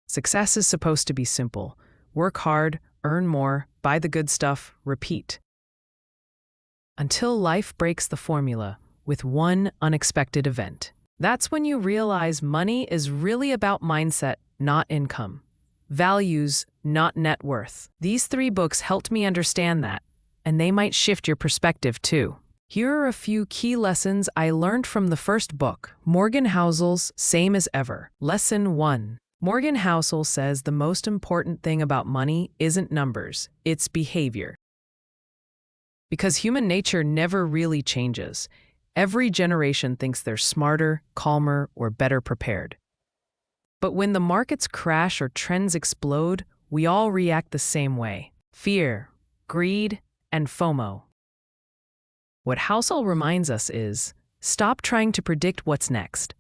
Success is supposed to be simple. Work hard, earn more, buy the good stuff, repeat. Until life breaks the formula with one unexpected event. That's when you realize money is really about mindset, not income. Values, not net worth. These 3 books helped me understand that, and they might shift your perspective too. Here are a few key lessons I learned from the first book, Morgan Housel's Same as Ever. Lesson 1. Morgan Housel says the most important thing about money isn't numbers, it's behavior. Because human nature never really changes. Every generation thinks they're smarter, calmer, or better prepared. But when the markets crash or trends explode, we all react the same way. Fear, greed, and FOMO. What Housel reminds us is, stop trying to predict what's next.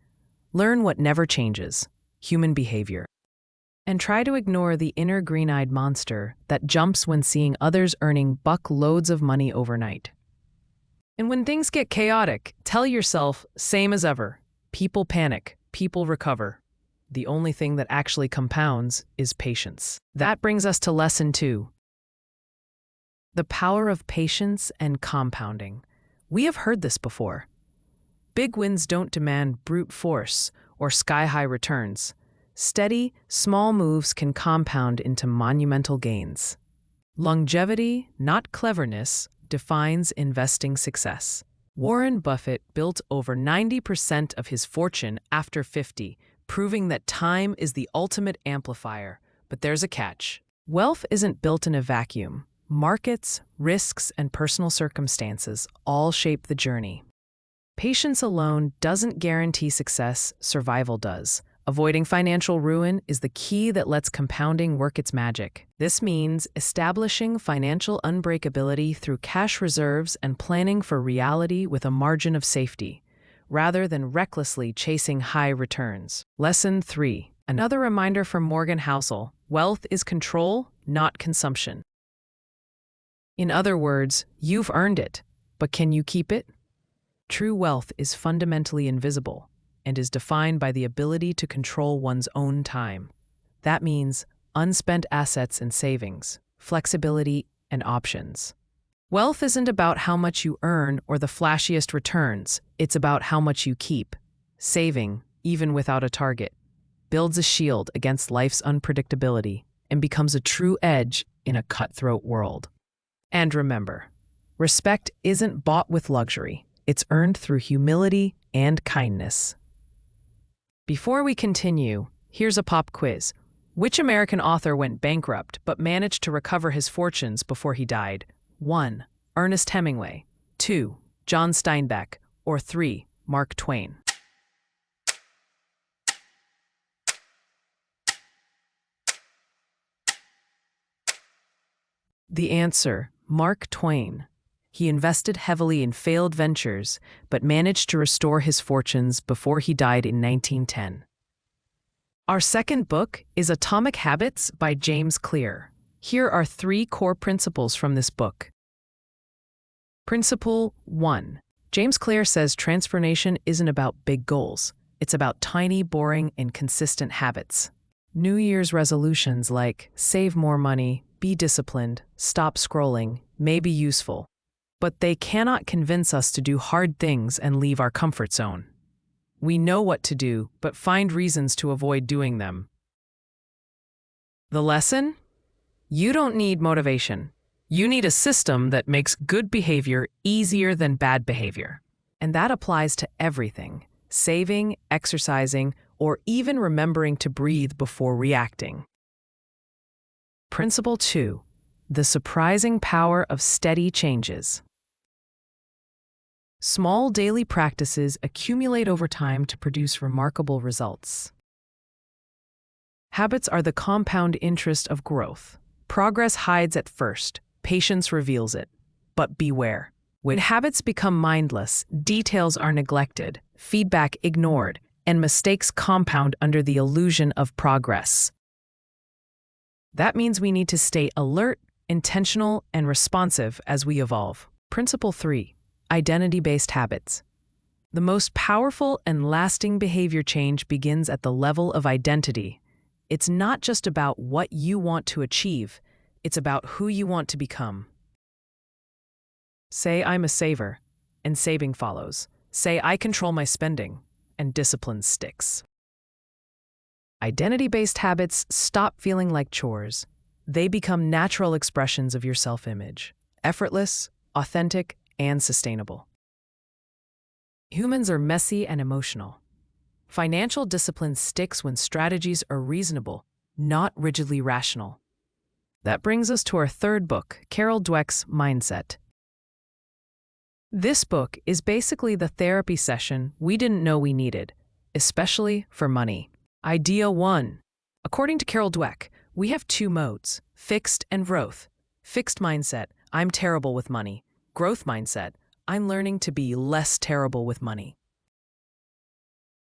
Learn what never changes, human behavior. And try to ignore the inner green-eyed monster that jumps when seeing others earning buckloads of money overnight. And when things get chaotic, tell yourself, same as ever. People panic, people recover. The only thing that actually compounds is patience. That brings us to lesson 2. The power of patience and compounding. We have heard this before. Big wins don't demand brute force or sky-high returns. Steady, small moves can compound into monumental gains. Longevity, not cleverness, defines investing success. Warren Buffett built over 90% of his fortune after 50, proving that time is the ultimate amplifier. But there's a catch. Wealth isn't built in a vacuum. Markets, risks, and personal circumstances all shape the journey. Patience alone doesn't guarantee success, survival does. Avoiding financial ruin is the key that lets compounding work its magic. This means establishing financial unbreakability through cash reserves and planning for reality with a margin of safety, rather than recklessly chasing high returns. Lesson 3. Another reminder from Morgan Housel: wealth is control, not consumption. In other words, you've earned it, but can you keep it? True wealth is fundamentally invisible and is defined by the ability to control one's own time. That means unspent assets and savings, flexibility, and options. Wealth isn't about how much you earn or the flashiest returns, it's about how much you keep. Saving, even without a target, builds a shield against life's unpredictability and becomes a true edge in a cutthroat world. And remember, respect isn't bought with luxury. It's earned through humility and kindness. Before we continue, here's a pop quiz. Which American author went bankrupt but managed to recover his fortunes before he died? 1. Ernest Hemingway. 2. John Steinbeck. Or 3. Mark Twain. The answer: Mark Twain. He invested heavily in failed ventures, but managed to restore his fortunes before he died in 1910. Our second book is Atomic Habits by James Clear. Here are 3 core principles from this book. Principle 1. James Clear says transformation isn't about big goals. It's about tiny, boring, and consistent habits. New Year's resolutions like save more money, be disciplined, stop scrolling may be useful, but they cannot convince us to do hard things and leave our comfort zone. We know what to do, but find reasons to avoid doing them. The lesson? You don't need motivation. You need a system that makes good behavior easier than bad behavior. And that applies to everything: saving, exercising, or even remembering to breathe before reacting. Principle 2. The surprising power of steady changes. Small daily practices accumulate over time to produce remarkable results. Habits are the compound interest of growth. Progress hides at first, patience reveals it. But beware. When habits become mindless, details are neglected, feedback ignored, and mistakes compound under the illusion of progress. That means we need to stay alert, intentional, and responsive as we evolve. Principle 3. Identity-based habits. The most powerful and lasting behavior change begins at the level of identity. It's not just about what you want to achieve, it's about who you want to become. Say I'm a saver, and saving follows. Say I control my spending, and discipline sticks. Identity-based habits stop feeling like chores. They become natural expressions of your self-image, effortless, authentic, and sustainable. Humans are messy and emotional. Financial discipline sticks when strategies are reasonable, not rigidly rational. That brings us to our third book, Carol Dweck's Mindset. This book is basically the therapy session we didn't know we needed, especially for money. Idea 1. According to Carol Dweck, we have two modes, fixed and growth. Fixed mindset, I'm terrible with money. Growth mindset, I'm learning to be less terrible with money.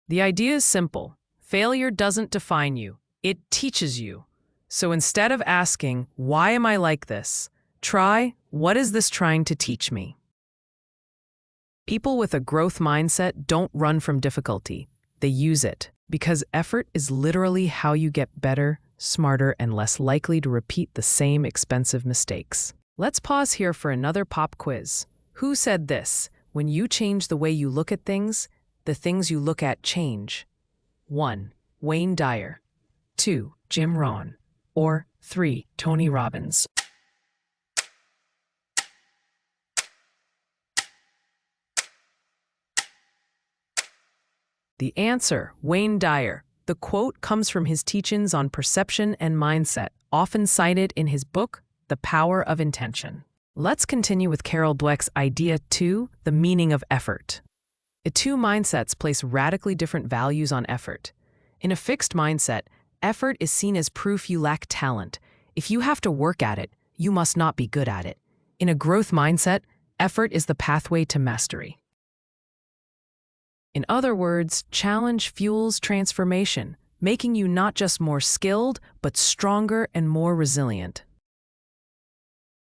The idea is simple. Failure doesn't define you, it teaches you. So instead of asking, why am I like this? Try, what is this trying to teach me? People with a growth mindset don't run from difficulty. They use it, because effort is literally how you get better, smarter, and less likely to repeat the same expensive mistakes. Let's pause here for another pop quiz. Who said this? When you change the way you look at things, the things you look at change. 1. Wayne Dyer. 2. Jim Rohn. Or 3. Tony Robbins. The answer, Wayne Dyer. The quote comes from his teachings on perception and mindset, often cited in his book, The Power of Intention. Let's continue with Carol Dweck's Idea 2, the meaning of effort. The two mindsets place radically different values on effort. In a fixed mindset, effort is seen as proof you lack talent. If you have to work at it, you must not be good at it. In a growth mindset, effort is the pathway to mastery. In other words, challenge fuels transformation, making you not just more skilled, but stronger and more resilient.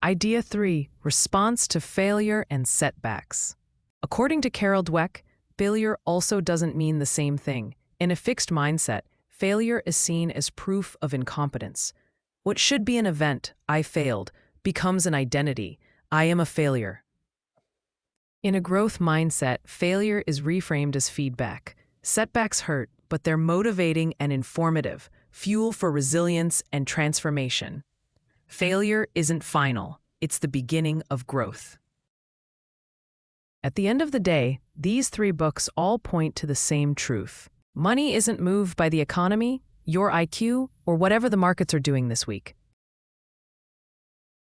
Idea 3, response to failure and setbacks. According to Carol Dweck, failure also doesn't mean the same thing. In a fixed mindset, failure is seen as proof of incompetence. What should be an event, I failed, becomes an identity, I am a failure. In a growth mindset, failure is reframed as feedback. Setbacks hurt, but they're motivating and informative, fuel for resilience and transformation. Failure isn't final, it's the beginning of growth. At the end of the day, these three books all point to the same truth. Money isn't moved by the economy, your IQ, or whatever the markets are doing this week.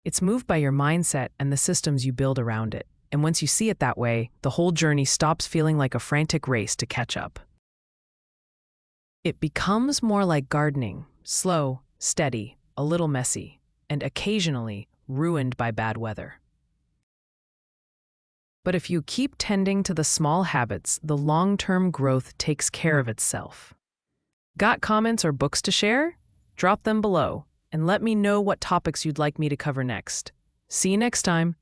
It's moved by your mindset and the systems you build around it. And once you see it that way, the whole journey stops feeling like a frantic race to catch up. It becomes more like gardening, slow, steady, a little messy, and occasionally ruined by bad weather. But if you keep tending to the small habits, the long-term growth takes care of itself. Got comments or books to share? Drop them below, and let me know what topics you'd like me to cover next. See you next time.